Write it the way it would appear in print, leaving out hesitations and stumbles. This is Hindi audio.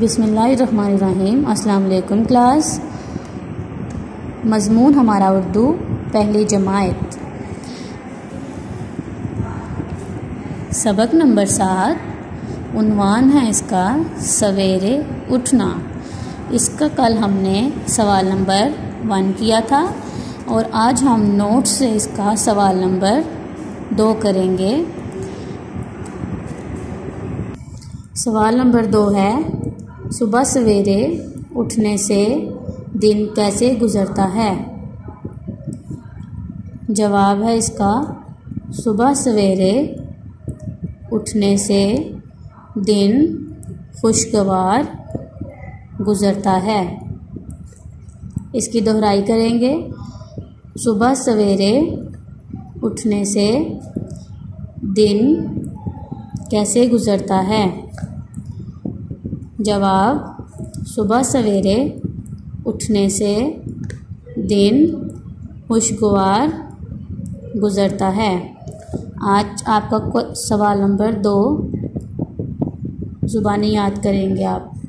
बिस्मिल्लाहिर्रहमानिर्रहीम। अस्सलाम वालेकुम क्लास। मज़मून हमारा उर्दू पहली जमात, सबक नंबर 7। उन्वान है इसका सवेरे उठना। इसका कल हमने सवाल नंबर 1 किया था और आज हम नोट से इसका सवाल नंबर 2 करेंगे। सवाल नंबर 2 है, सुबह सवेरे उठने से दिन कैसे गुज़रता है। जवाब है इसका, सुबह सवेरे उठने से दिन खुशगवार गुज़रता है। इसकी दोहराई करेंगे। सुबह सवेरे उठने से दिन कैसे गुज़रता है। जवाब, सुबह सवेरे उठने से दिन खुशगवार गुज़रता है। आज आपका सवाल नंबर 2 ज़ुबानी याद करेंगे आप।